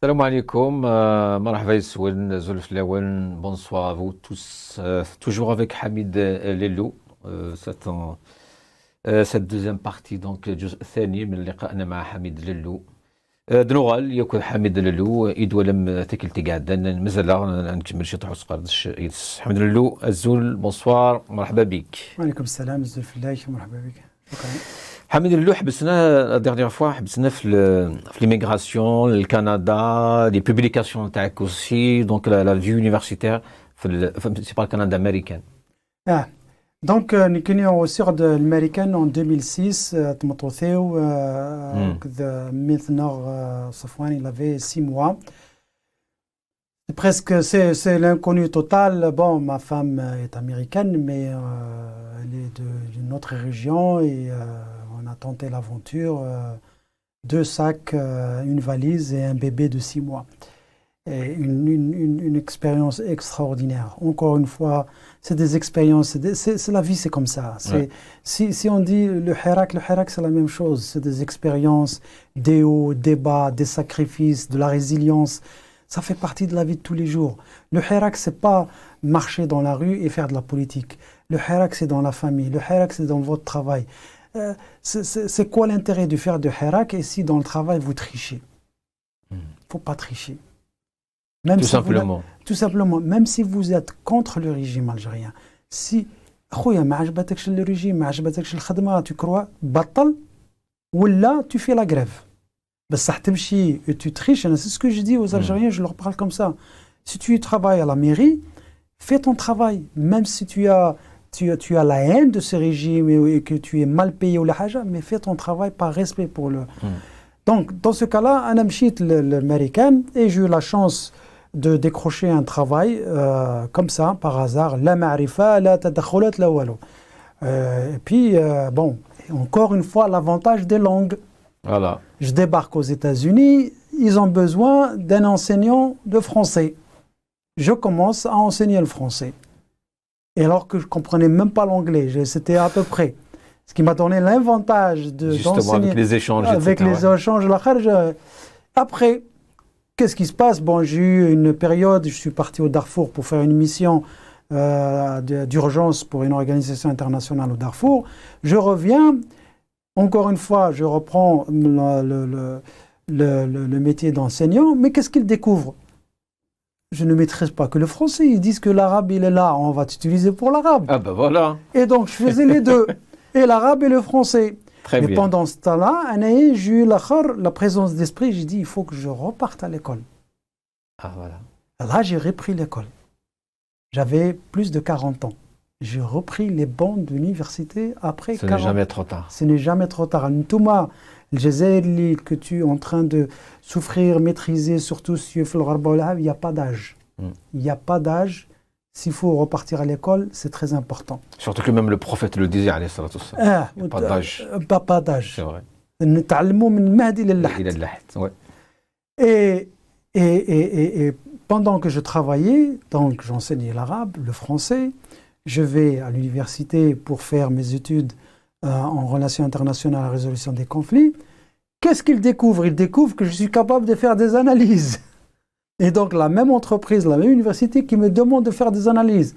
Salam alaikum, marhaba Yissouen, Zulflaouen, bonsoir à vous tous. Toujours avec Hamid Lelou, cette deuxième partie donc الجزء الثاني من لقائنا مع حميد للو. دنوغال يكون حميد للو إدوا لم تكلتي قاعد مازال نكمل شي طحوس قردش حميد للو الزول بونسوار مرحبا بك. وعليكم السلام الزلفلاي مرحبا بك. شكرا. حميد للو حبسنا لا ديرنيير فوا حبسنا في ليميغراسيون الكندا لي بوبليكاسيون تاعك اوسي دونك لا في يونيفرسيتير في با الكندا امريكان. Donc, nous sommes au sud de l'Américaine en 2006, Tmototheo, maintenant, Safwan, il avait 6 mois. Presque, c'est l'inconnu total. Bon, ma femme est américaine, mais elle est d'une autre région et on a tenté l'aventure. 2 sacs, une valise et un bébé de 6 mois. Et une expérience extraordinaire. Encore une fois, c'est des expériences, c'est la vie, c'est comme ça. Ouais. Si on dit le Hirak c'est la même chose. C'est des expériences, des hauts, des bas, des sacrifices, de la résilience. Ça fait partie de la vie de tous les jours. Le Hirak, c'est pas marcher dans la rue et faire de la politique. Le Hirak, c'est dans la famille. Le Hirak, c'est dans votre travail. C'est quoi l'intérêt de faire de Hirak et si dans le travail, vous trichez? Faut pas tricher. Même tout simplement. Tout simplement, même si vous êtes contre le régime algérien, si le régime, tu crois, battle, ou là, tu fais la grève. Et tu triches, c'est ce que je dis aux Algériens, je leur parle comme ça. Si tu travailles à la mairie, fais ton travail, même si tu as la haine de ce régime et que tu es mal payé ou la haja, mais fais ton travail par respect pour le... Donc, dans ce cas-là, un amchit l'américain, et j'ai eu la chance de décrocher un travail comme ça, par hasard. La ma'rifa, la tadakhulat, la walo. Et puis, bon, encore une fois, l'avantage des langues. Voilà. Je débarque aux États-Unis, ils ont besoin d'un enseignant de français. Je commence à enseigner le français. Et alors que je ne comprenais même pas l'anglais, c'était à peu près. Ce qui m'a donné l'avantage d'enseigner. Avec les échanges, avec les échanges. Après, qu'est-ce qui se passe? Bon, j'ai eu une période, je suis parti au Darfour pour faire une mission d'urgence pour une organisation internationale au Darfour. Je reviens, encore une fois, je reprends le métier d'enseignant, mais qu'est-ce qu'ils découvrent? Je ne maîtrise pas que le français. Ils disent que l'arabe, il est là, on va t'utiliser pour l'arabe. Ah ben voilà. Et donc, je faisais les deux, et l'arabe et le français. Très mais bien. Pendant ce temps-là, j'ai eu la présence d'esprit, j'ai dit, il faut que je reparte à l'école. Ah voilà. Là, j'ai repris l'école. J'avais plus de 40 ans. J'ai repris les bancs d'université après 40 ans. Ce n'est jamais trop tard. Ce n'est jamais trop tard. Ntouma, le Jazairi que tu es en train de souffrir, maîtriser, surtout sur le Gharba, il n'y a pas d'âge. Il n'y a pas d'âge. S'il faut repartir à l'école, c'est très important. Surtout que même le prophète le disait, alayhi salatu wassalam. Pas d'âge. Pas d'âge. C'est vrai. Ouais. Et pendant que je travaillais, donc j'enseignais l'arabe, le français, je vais à l'université pour faire mes études en relations internationales et résolution des conflits. Qu'est-ce qu'ils découvrent? Ils découvrent que je suis capable de faire des analyses. Et donc, la même entreprise, la même université qui me demande de faire des analyses.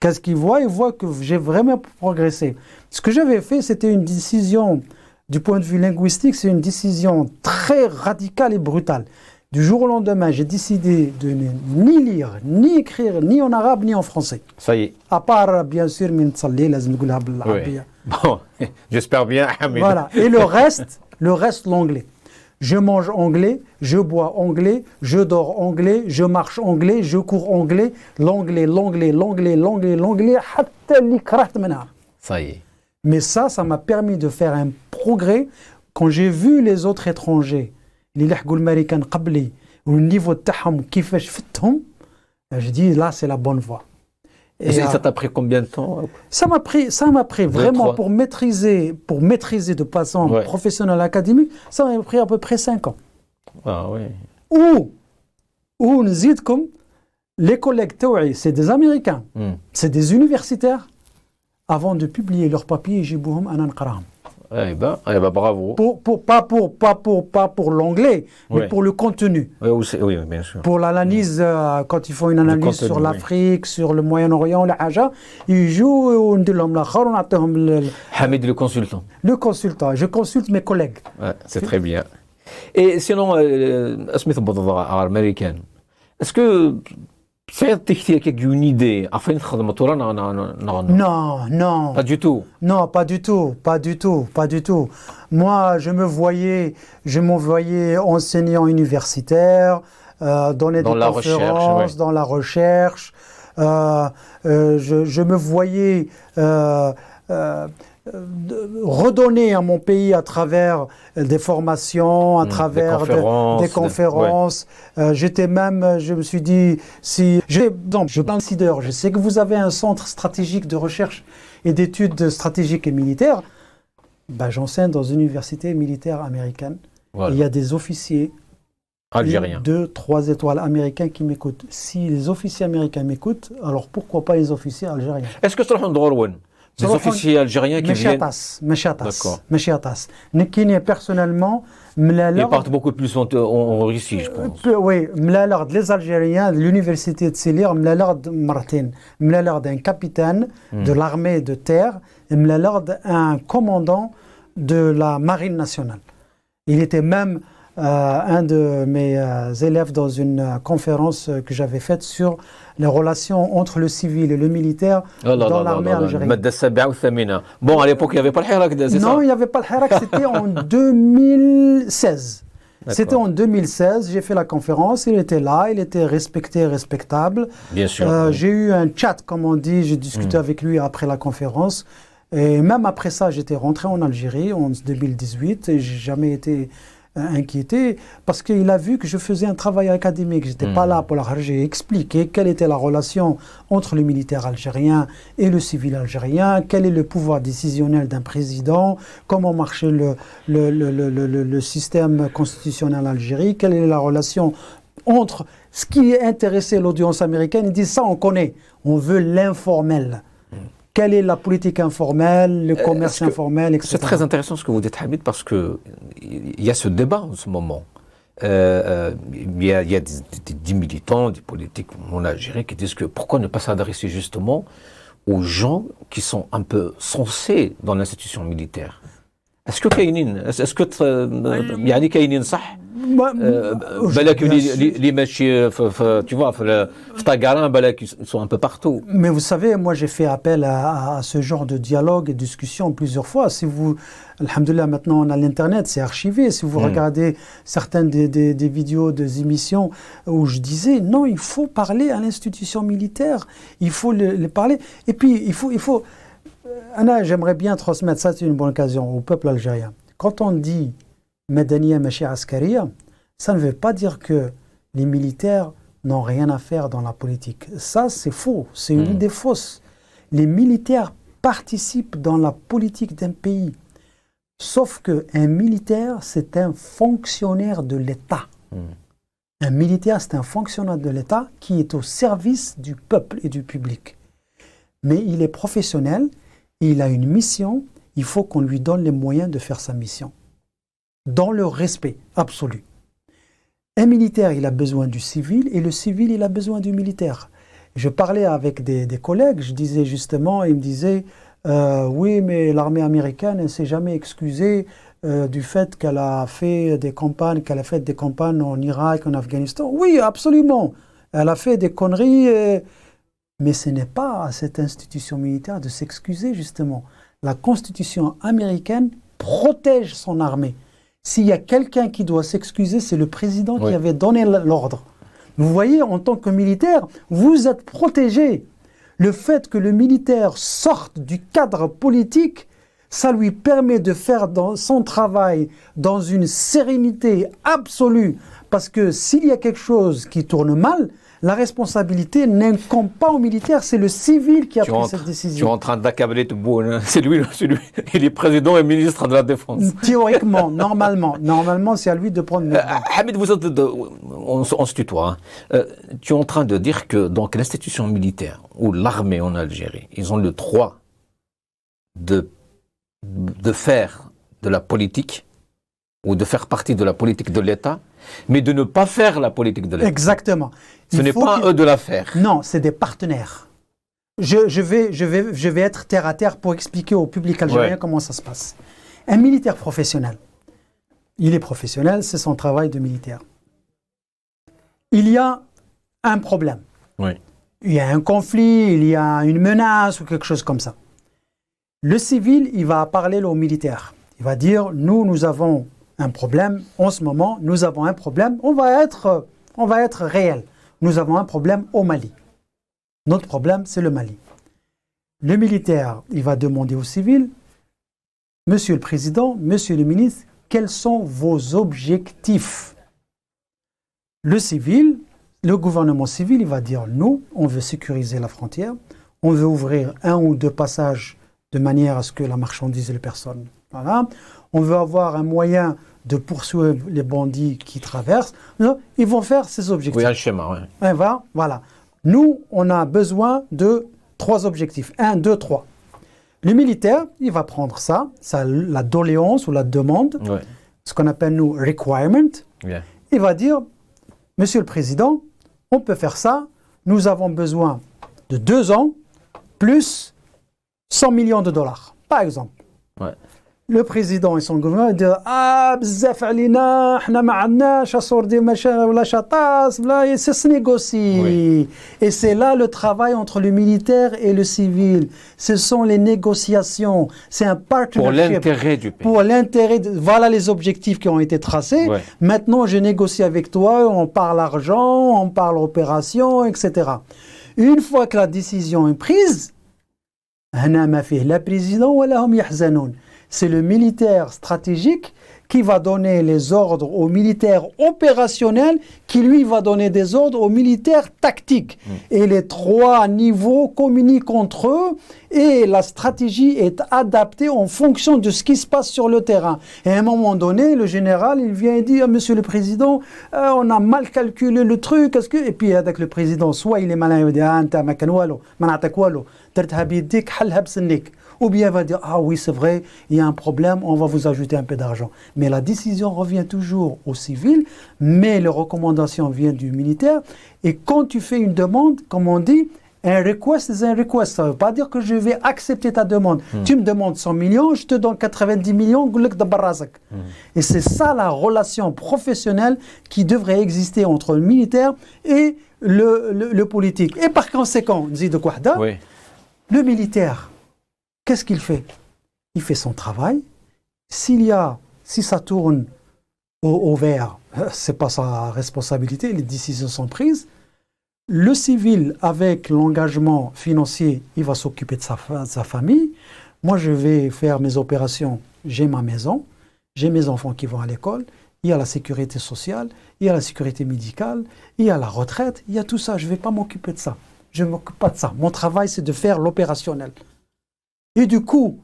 Qu'est-ce qu'ils voient? Ils voient que j'ai vraiment progressé. Ce que j'avais fait, c'était une décision, du point de vue linguistique, c'est une décision très radicale et brutale. Du jour au lendemain, j'ai décidé de ni lire, ni écrire, ni en arabe, ni en français. Ça y est. À part, bien sûr, min tsalli, lazim nqulha oui. Bon, j'espère bien, Hamid. Voilà. Et le reste, l'anglais. Je mange anglais, je bois anglais, je dors anglais, je marche anglais, je cours anglais, l'anglais, ça y est. Mais ça m'a permis de faire un progrès. Quand j'ai vu les autres étrangers, les américains qabli, au niveau de taham, kifash fithum, j'ai dit là c'est la bonne voie. Et ça t'a pris combien de temps? Ça m'a pris vraiment pour maîtriser de façon professionnelle académique, ça m'a pris à peu près 5 ans. Ah oui. Ou nzidkom, les collègues taou'i, c'est des Américains, c'est des universitaires. Avant de publier leurs papiers, j'ai bouhum anan qarahum. Bravo. Pas pour l'anglais, mais Ouais. pour le contenu. Oui, bien sûr. Pour l'analyse, quand ils font une analyse contenu, sur oui. l'Afrique, sur le Moyen-Orient, la Haja, ils jouent وندير لهم الآخر ونعطيهم Hamid le consultant. le consultant. Je consulte mes collègues. Ouais, c'est très bien. Et sinon, Smith américaine. Est-ce que tu as une idée à faire Non, non. Pas du tout. Non, pas du tout, pas du tout, pas du tout. Moi, je me voyais enseignant universitaire, donner Dans des la conférences, recherche, ouais. dans la recherche. Je me voyais redonner à mon pays à travers des formations, à travers des conférences. J'étais même, je me suis dit, si je décideur, je sais que vous avez un centre stratégique de recherche et d'études stratégiques et militaires, ben, j'enseigne dans une université militaire américaine. Voilà. Il y a des officiers Algériens. 2, 3 étoiles américains qui m'écoutent. Si les officiers américains m'écoutent, alors pourquoi pas les officiers algériens? Est-ce que tu as des officiers algériens qui viennent? D'accord. Personnellement, ils partent beaucoup plus en Russie, je pense. Oui, les Algériens de l'université de Sélir, d'un capitaine de l'armée de terre, un commandant de la marine nationale. Il était même un de mes élèves dans une conférence que j'avais faite sur les relations entre le civil et le militaire dans l'armée algérienne. Bon, à l'époque, il n'y avait pas le Hirak, c'est ça? Non, il n'y avait pas le Hirak, c'était en 2016. C'était en 2016, j'ai fait la conférence, il était là, il était respecté, respectable. Bien sûr. J'ai eu un chat, comme on dit, j'ai discuté avec lui après la conférence. Et même après ça, j'étais rentré en Algérie en 2018 et j'ai jamais été inquiété parce qu'il a vu que je faisais un travail académique. Je n'étais pas là pour la... J'ai expliqué quelle était la relation entre le militaire algérien et le civil algérien, quel est le pouvoir décisionnel d'un président, comment marchait le système constitutionnel algérien, quelle est la relation entre ce qui intéressait l'audience américaine. Ils disent ça, on connaît, on veut l'informel. Quelle est la politique informelle, le commerce informel, etc. C'est très intéressant ce que vous dites, Hamid, parce qu'il y a ce débat en ce moment. Il y a des militants, des politiques en Algérie qui disent que pourquoi ne pas s'adresser justement aux gens qui sont un peu sensés dans l'institution militaire. Est-ce que يعني كاينين صح بالك اللي ماشي tu vois في طاقران بالك ils sont un peu partout. Mais vous savez, moi j'ai fait appel à ce genre de dialogue et discussion plusieurs fois. Si vous, alhamdoulilah, maintenant on a l'internet, c'est archivé. Si vous regardez certaines des vidéos, des émissions où je disais non, il faut parler à l'institution militaire, il faut le parler. Et puis il faut Anna, j'aimerais bien transmettre, ça c'est une bonne occasion au peuple algérien. Quand on dit Medaniya Machi Askariya, ça ne veut pas dire que les militaires n'ont rien à faire dans la politique. Ça c'est faux, c'est une idée fausse. Les militaires participent dans la politique d'un pays. Sauf qu'un militaire, c'est un fonctionnaire de l'État. Un militaire, c'est un fonctionnaire de l'État qui est au service du peuple et du public. Mais il est professionnel, il a une mission, il faut qu'on lui donne les moyens de faire sa mission. Dans le respect absolu. Un militaire, il a besoin du civil et le civil, il a besoin du militaire. Je parlais avec des collègues, je disais justement, ils me disaient oui, mais l'armée américaine, elle ne s'est jamais excusée du fait qu'elle a fait des campagnes, en Irak, en Afghanistan. Oui, absolument. Elle a fait des conneries. Mais ce n'est pas à cette institution militaire de s'excuser, justement. La Constitution américaine protège son armée. S'il y a quelqu'un qui doit s'excuser, c'est le président qui avait donné l'ordre. Vous voyez, en tant que militaire, vous êtes protégé. Le fait que le militaire sorte du cadre politique, ça lui permet de faire son travail dans une sérénité absolue. Parce que s'il y a quelque chose qui tourne mal, la responsabilité n'incombe pas aux militaires, c'est le civil qui a pris cette décision. Tu es en train d'accabler Tebboune, c'est lui, il est président et ministre de la Défense. Théoriquement, normalement c'est à lui de prendre... Hamid, on se tutoie. Tu es en train de dire que donc l'institution militaire ou l'armée en Algérie, ils ont le droit de faire de la politique ou de faire partie de la politique de l'État, mais de ne pas faire la politique de l'État. Exactement. Ce n'est pas à eux de la faire. Non, c'est des partenaires. Je vais être terre à terre pour expliquer au public algérien comment ça se passe. Un militaire professionnel, il est professionnel, c'est son travail de militaire. Il y a un problème. Oui. Il y a un conflit, il y a une menace ou quelque chose comme ça. Le civil, il va parler au militaire. Il va dire, nous avons un problème en ce moment, nous avons un problème, on va être réel. Nous avons un problème au Mali. Notre problème, c'est le Mali. Le militaire, il va demander au civil, Monsieur le Président, Monsieur le Ministre, quels sont vos objectifs? Le civil, le gouvernement civil, il va dire, nous, on veut sécuriser la frontière, on veut ouvrir 1 ou 2 passages de manière à ce que la marchandise et les personnes, voilà. On veut avoir un moyen de poursuivre les bandits qui traversent. Ils vont faire ces objectifs. Oui, un schéma, oui. Voilà. Nous, on a besoin de 3 objectifs. 1, 2, 3. Le militaire, il va prendre ça la doléance ou la demande, ce qu'on appelle nous requirement. Yeah. Il va dire, Monsieur le Président, on peut faire ça. Nous avons besoin de 2 ans plus 100 millions de dollars, par exemple. Ouais. Le président et son gouvernement disent bzaf alina, hna ma عندناش assordi machin ولا chatas, et ça se négocie. Oui. Et c'est là le travail entre le militaire et le civil. Ce sont les négociations. C'est un partnership. Pour l'intérêt du pays. Pour l'intérêt. Voilà les objectifs qui ont été tracés. Ouais. Maintenant, je négocie avec toi. On parle argent, on parle opération, etc. Une fois que la décision est prise, هنا ما فيه لا président ولا هم يحزنون. C'est le militaire stratégique qui va donner les ordres aux militaires opérationnels, qui lui va donner des ordres aux militaires tactiques. Et les 3 niveaux communiquent entre eux et la stratégie est adaptée en fonction de ce qui se passe sur le terrain. Et à un moment donné, le général, il vient et dit « Monsieur le Président, on a mal calculé le truc. » Et puis avec le président, soit il est malin, il dit « Ah, anta ma kan walo, ma na'tak walo, dartha bidik, halha b'sennik. » Ou bien il va dire, ah oui, c'est vrai, il y a un problème, on va vous ajouter un peu d'argent. Mais la décision revient toujours au civil, mais les recommandations viennent du militaire. Et quand tu fais une demande, comme on dit, un request is un request. Ça ne veut pas dire que je vais accepter ta demande. Tu me demandes 100 millions, je te donne 90 millions, et c'est ça la relation professionnelle qui devrait exister entre le militaire et le politique. Et par conséquent, le militaire, qu'est-ce qu'il fait? Il fait son travail. Si ça tourne au vert, c'est pas sa responsabilité, les décisions sont prises. Le civil, avec l'engagement financier, il va s'occuper de sa famille. Moi, je vais faire mes opérations. J'ai ma maison, j'ai mes enfants qui vont à l'école, il y a la sécurité sociale, il y a la sécurité médicale, il y a la retraite, il y a tout ça. Je ne vais pas m'occuper de ça. Je ne m'occupe pas de ça. Mon travail, c'est de faire l'opérationnel. Et du coup,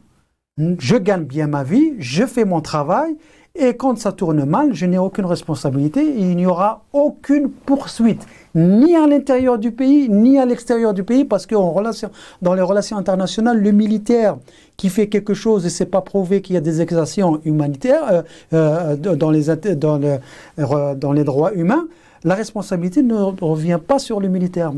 je gagne bien ma vie, je fais mon travail, et quand ça tourne mal, je n'ai aucune responsabilité et il n'y aura aucune poursuite, ni à l'intérieur du pays, ni à l'extérieur du pays, parce que dans les relations internationales, le militaire qui fait quelque chose et c'est pas prouvé qu'il y a des exactions humanitaires dans les droits humains, la responsabilité ne revient pas sur le militaire.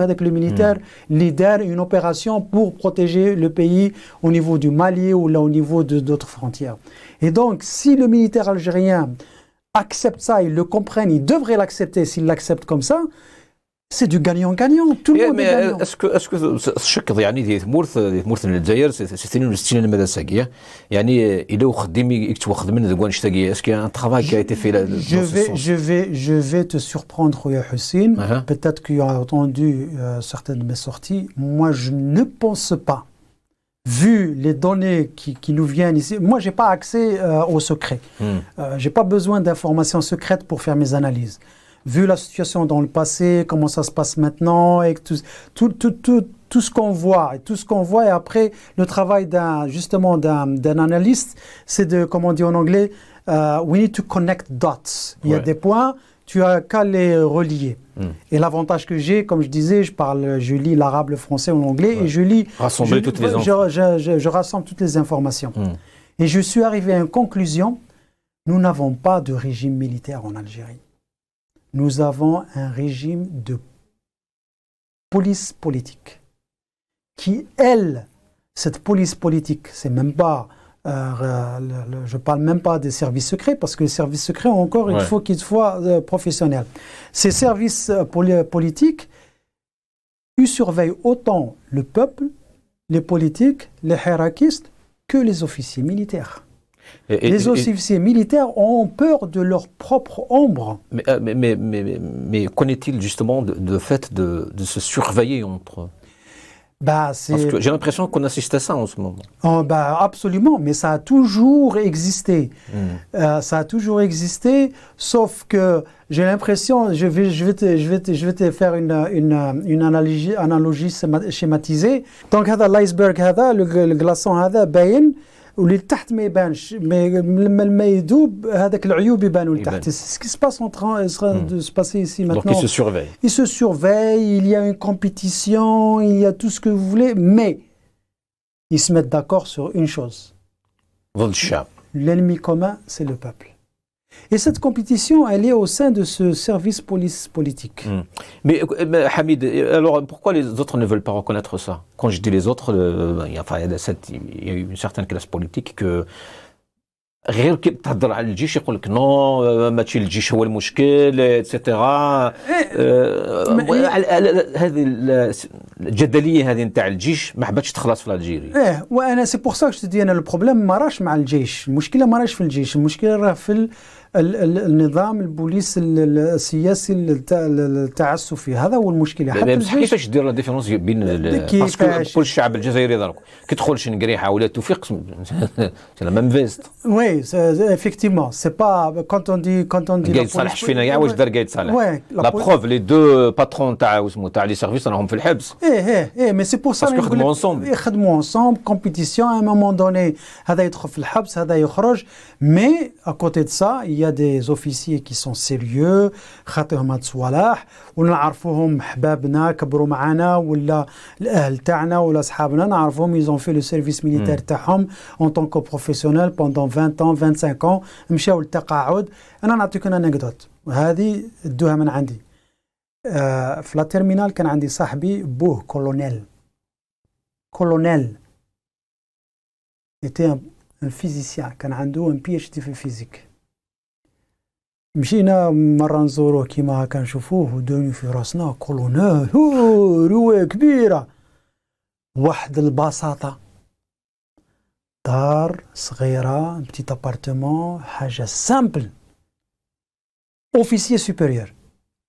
Avec le militaire leader une opération pour protéger le pays au niveau du Mali ou là au niveau d'autres frontières. Et donc, si le militaire algérien accepte ça, ils le comprennent, ils devraient l'accepter s'ils l'acceptent comme ça, c'est du gagnant-gagnant. Tout le monde est gagnant. Est-ce que الشق يعني دي ثمورث الجزائر سنين وستين المدى ساقية يعني إلى خدمي يكتب خدمنا ذوان شتاقية est-ce qu'il y a un travail qui a été fait là je vais te surprendre Khoya Hussein. Peut-être que tu as entendu certaines de mes sorties. Moi je ne pense pas, vu les données qui nous viennent ici, moi j'ai pas accès au secret. J'ai pas besoin d'informations secrètes pour faire mes analyses. Vu la situation dans le passé, comment ça se passe maintenant, et tout ce qu'on voit, et après le travail d'un analyste, c'est de, comme on dit en anglais, we need to connect dots. Il y a des points, tu as qu'à les relier. Et l'avantage que j'ai, comme je disais, je lis l'arabe, le français ou l'anglais, et je lis... Rassembler toutes les je rassemble toutes les informations. Et je suis arrivé à une conclusion, nous n'avons pas de régime militaire en Algérie. Nous avons un régime de police politique qui, elle, cette police politique, c'est même pas, je parle même pas des services secrets, parce que les services secrets, encore, il faut qu'ils soient professionnels. Ces services politiques, ils surveillent autant le peuple, les politiques, les hiérarchistes, que les officiers militaires. Les officiers militaires ont peur de leur propre ombre. Mais qu'en est-il justement de fait de se surveiller entre eux? Parce que j'ai l'impression qu'on assiste à ça en ce moment. Absolument, mais ça a toujours existé. Ça a toujours existé, sauf que j'ai l'impression, je vais te faire une analogie schématisée. Donc, l'iceberg, le glaçon, باين واللي تحت ما يبانش لما الماء يذوب هذاك العيوب يبانوا لتحت. C'est ce qui se passe en train de se passer ici maintenant. Donc ils se surveillent. Ils se surveillent, il y a une compétition, il y a tout ce que vous voulez, mais ils se mettent d'accord sur une chose. L'ennemi commun, c'est le peuple. Et cette compétition, elle est au sein de ce service police politique. Mais Hamid, alors pourquoi les autres ne veulent pas reconnaître ça? Quand je dis les autres, il y a une certaine classe politique que غير كي تهضر على الجيش يقول لك نو ماشي الجيش هو المشكل اتسيتيرا. هذه الجدليه هذه نتاع الجيش ما حبتش تخلص في الجيري. وانا سي بور سا جو دي انا البروبليم ما راش مع الجيش، المشكله ما راش في الجيش، المشكله راه في النظام البوليس السياسي التعسفي، هذا هو المشكله. حتى الجيش كيفاش دير لا ديفيرونس بين باسكو كل الشعب الجزائري درك كي تدخل شنقريحه ولا توفيق سي لا ميم فيست. وي effectivement c'est pas quand on dit قايد صالح شفينا كاع واش دار قايد صالح. لا بروف لي دو باترون تاع لي سيرفيس راهم في الحبس. مي سي بور سا يخدموا انصومبل كومبيتيسيون ا مومون دوني هذا يدخل في الحبس هذا يخرج. مي ا كوتي دو سا il y a des officiers qui sont sérieux خاطرهم هاد صوالح ونعرفوهم حبابنا كبروا معنا ولا الاهل تاعنا ولا اصحابنا نعرفوهم ils ont fait le service militaire تاعهم en tant que professionnel pendant 20 ans 25 ans مشاو للتقاعد. انا نعطيكم انكدوت هذه ادوها من عندي. في لا تيرمينال كان عندي صاحبي بوه كولونيل était un physicien كان عنده un PhD في الفيزيك. مشينا مرة نزوروه كيما هكا نشوفوه ودوني في راسنا كولونيل رواية كبيرة. واحد البساطة دار صغيرة بتيت ابارتمون حاجة سامبل. اوفيسير سوبيريور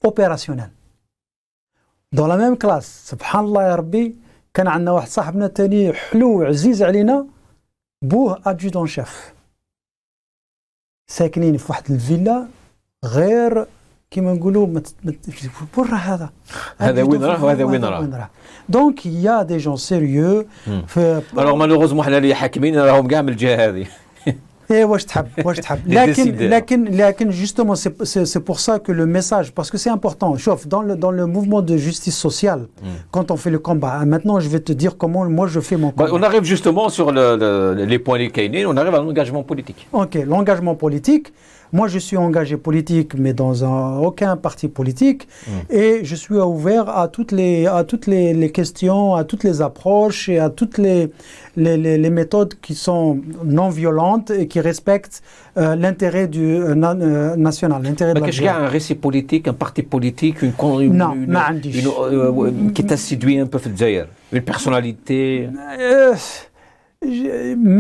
اوبيراسيونيل دون لا ميم كلاس. سبحان الله يا ربي كان عندنا واحد صاحبنا تاني حلو عزيز علينا بوه ادجودون شيف ساكنين في واحد الفيلا غير كيما نقولوا برا هذا وين راه وهذا وين راه. دونك يا دي جون سيريو. الوغ مالوغوزمون حنا اللي حاكمين راهم كاع من الجهه هذه. واش تحب لكن justement c'est pour ça que le message, parce que c'est important. Chauffe dans le mouvement de justice sociale, quand on fait le combat. Maintenant, je vais te dire comment moi je fais mon combat. On arrive justement sur les points les Kainés, on arrive à l'engagement politique. Ok, l'engagement politique. Moi, je suis engagé politique, mais dans aucun parti politique, et je suis ouvert à toutes les questions, à toutes les approches et à toutes les méthodes qui sont non violentes et qui respectent l'intérêt du national, l'intérêt de la Qu'est-ce qu'il y a un récit politique, un parti politique, qui t'a séduit un peu une personnalité?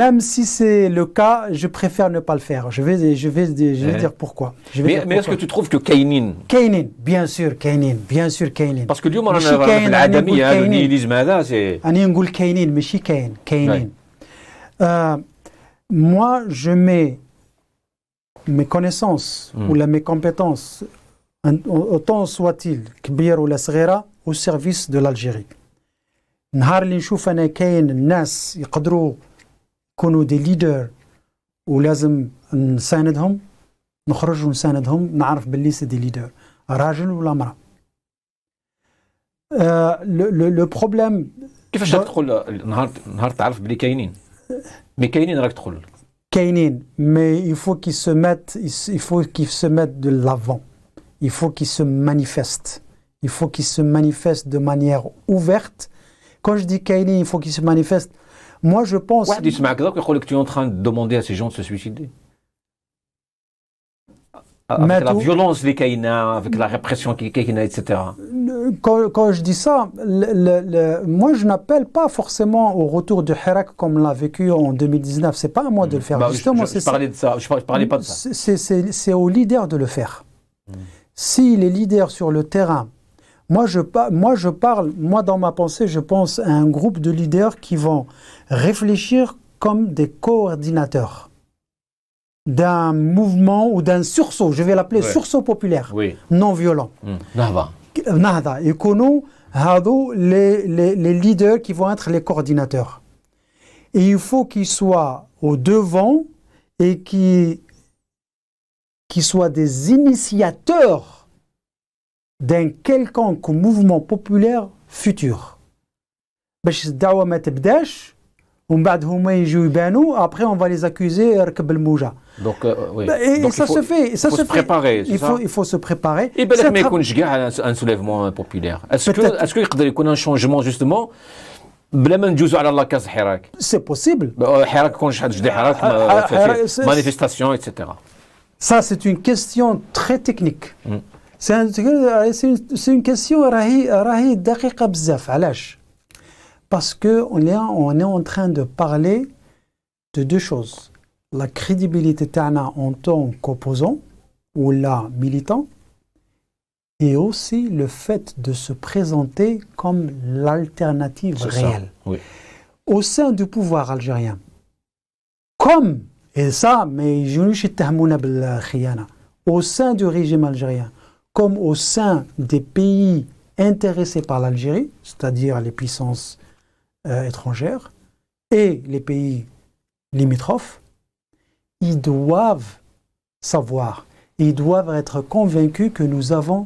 Même si c'est le cas, je préfère ne pas le faire. Je vais dire pourquoi. Mais est-ce que tu trouves que Kainin, bien sûr Kainin. Parce que اليوم رانا في العدمية هذا النيهيليزم هذا سي. أنا نقول كاينين ماشي كاينين. Moi, je mets mes connaissances ou mes compétences, autant soit-il كبير ولا صغيرة, au service de l'Algérie. نهار اللي نشوف أنا كاين الناس يقدروا يكونوا دي ليدر ولازم نساندهم نخرج ونساندهم نعرف باللي سي دي ليدر راجل ولا امرأة. لو بروبليم كيفاش تدخل نهار تعرف بلي كاينين؟ مي كاينين راك تدخل كاينين, mais il faut qu'ils se mettent de l'avant. Il faut qu'ils se manifestent. Il faut qu'ils se manifestent de manière ouverte. Quand je dis كاينين, il faut qu'ils se manifestent. Moi, je pense... واحد يسمعك ذاك يقول لك tu es en train de demander à ces gens de se suicider. Avec la violence des Kaina, avec la répression qui Kaina, etc. Quand je dis ça, moi je n'appelle pas forcément au retour de Hirak comme l'a vécu en 2019. C'est pas à moi de le faire. Justement, je parlais de ça. Je parlais pas de ça. C'est aux leaders de le faire. Si les leaders sur le terrain, moi dans ma pensée, je pense à un groupe de leaders qui vont réfléchir comme des coordinateurs d'un mouvement ou d'un sursaut, je vais l'appeler sursaut populaire, non violent. Nahda. Et connaissons les leaders qui vont être les coordinateurs. Et il faut qu'ils soient au devant et qu'ils soient des initiateurs d'un quelconque mouvement populaire futur. باش الدعوة ما تبداش ومن بعد هما يجوا يبانوا, après on va les accuser ركب الموجة. Donc, oui. Donc ça se fait. Il faut se préparer. Il faut se préparer. Et bien, mais يكونش كاع un soulèvement populaire. Est-ce que يقدر يكون un changement justement بلا ما ندوزوا على لاكاز حراك؟ C'est possible. حراك يكون شحال جدي حراك manifestation, etc. Ça c'est une question très technique. C'est une question راهي دقيقة بزاف. علاش؟ Parce qu'on est en train de parler de deux choses. La crédibilité تاعنا en tant qu'opposant ou là militant, et aussi le fait de se présenter comme l'alternative réelle. Oui. Au sein du pouvoir algérien, comme, et ça, mais je ne suis pas au sein du régime algérien, comme au sein des pays intéressés par l'Algérie, c'est-à-dire les puissances étrangères et les pays limitrophes, ils doivent savoir, ils doivent être convaincus que nous avons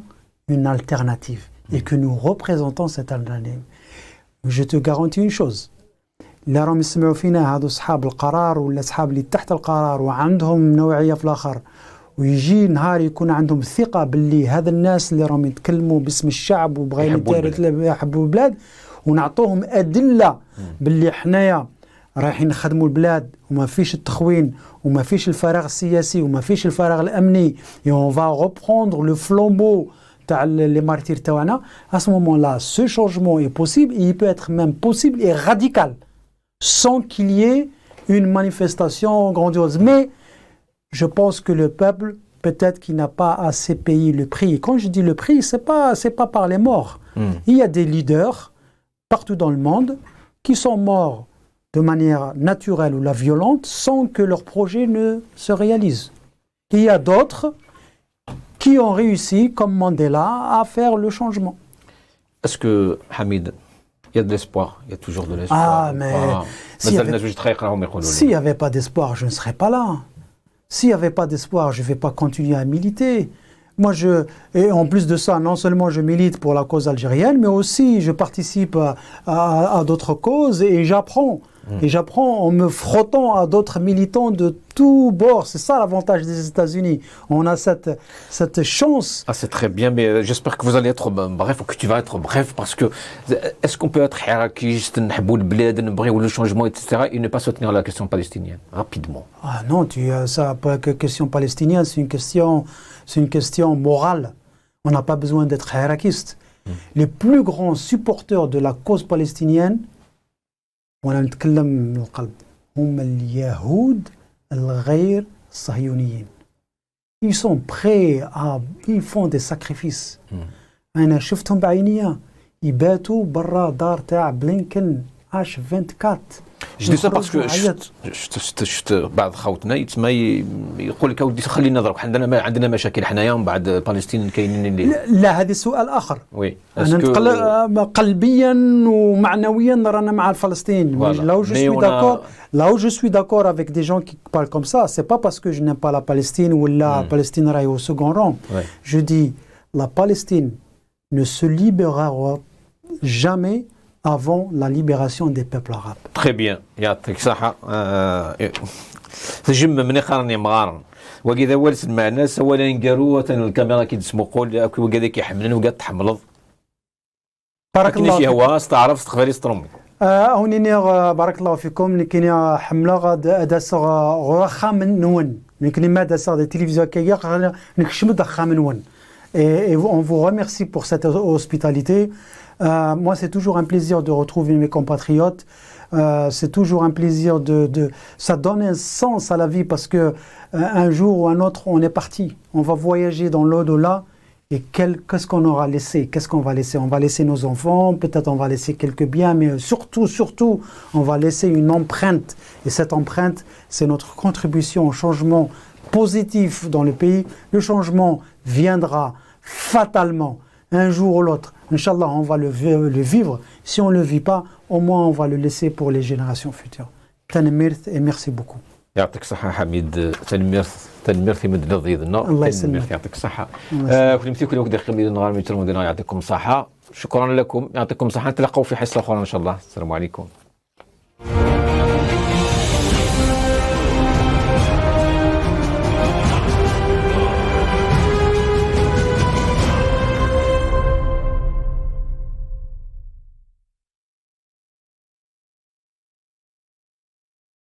une alternative et que nous représentons cette alternative. Je te garantis une chose, اللي راهم يسمعوا فينا هذو أصحاب القرار ولا أصحاب اللي تحت القرار وعندهم نوعية في الآخر, ويجي نهار يكون عندهم ثقة باللي هذا الناس اللي راهم يتكلموا باسم الشعب وبغاين يحبوا البلاد, ونعطوهم أدلة باللي حنايا رايحين نخدموا البلاد وما فيش التخوين وما فيش الفراغ السياسي وما فيش الفراغ الأمني, et on va reprendre le flambeau تاع les martyrs تاعنا. À ce moment-là, ce changement est possible, et il peut être même possible et radical, sans qu'il y ait une manifestation grandiose. Mais je pense que le peuple, peut-être qu'il n'a pas assez payé le prix. Et quand je dis le prix, c'est pas par les morts. Il y a des leaders partout dans le monde qui sont morts de manière naturelle ou la violente sans que leur projet ne se réalise. Il y a d'autres qui ont réussi, comme Mandela, à faire le changement. Est-ce que, Hamid, il y a de l'espoir? Il y a toujours de l'espoir. Ah, mais s'il n'y avait pas d'espoir, je ne serais pas là. S'il n'y avait pas d'espoir, je ne vais pas continuer à militer. Moi, et en plus de ça, non seulement je milite pour la cause algérienne, mais aussi je participe à d'autres causes et j'apprends. Et j'apprends en me frottant à d'autres militants de tous bords. C'est ça l'avantage des États-Unis. On a cette chance. Ah, c'est très bien, mais j'espère que vous allez être bref, ou que tu vas être bref, parce que est-ce qu'on peut être hirakiste, le changement, etc., et ne pas soutenir la question palestinienne rapidement? Ah non, ça, pas que question palestinienne, c'est une question morale. On n'a pas besoin d'être hirakiste. Les plus grands supporters de la cause palestinienne, وانا نتكلم من القلب, هم اليهود الغير صهيونيين. Ils sont prêts ils font des sacrifices. انا شفتهم بعينيا يباتوا برا دار تاع بلينكن H24. Je dis ça parce que شفت بعض خوتنا يتسمى يقول لك اودي خلينا نضرب, عندنا مشاكل حنايا من بعد فلسطين كاينين اللي لا, هذا سؤال اخر. وي انا قلبيا ومعنويا رانا مع الفلسطين. Là où je suis d'accord avec des gens qui parlent comme ça, c'est pas parce que je n'aime pas la Palestine ou la Palestine est au second rang. Je dis la Palestine ne se libérera jamais avant la libération des peuples arabes. Très bien. تجم من يقارني مغارن وكذا والس مع الناس ولا نقارو الكاميرا كي تسمو قول وكذا كيحملن وقاد تحملض بارك الله شي فيك. هو استعرف استقبالي استرمي هوني بارك الله فيكم لكن حملة غاد أدسر غرخا من نون لكن ما أدسر دي تلفزيون كي نكشم دخا من نون. Et on vous remercie pour cette hospitalité. Moi, c'est toujours un plaisir de retrouver mes compatriotes. C'est toujours un plaisir ça donne un sens à la vie parce que un jour ou un autre, on est parti. On va voyager dans l'au-delà. Et qu'est-ce qu'on aura laissé? Qu'est-ce qu'on va laisser? On va laisser nos enfants, peut-être on va laisser quelques biens, mais surtout, on va laisser une empreinte. Et cette empreinte, c'est notre contribution au changement positif dans le pays. Le changement viendra fatalement, un jour ou l'autre. Inch'Allah, on va le vivre. Si on ne le vit pas, au moins on va le laisser pour les générations futures. Tanmirth et merci beaucoup. يعطيك الصحة حميد تنمير مد ضيضنا الله يسلمك. يعطيك الصحة كل مثل كل وقت خميد النهار ميتر مدينة يعطيكم الصحة شكرا لكم يعطيكم الصحة نتلاقوا في حصة أخرى إن شاء الله السلام عليكم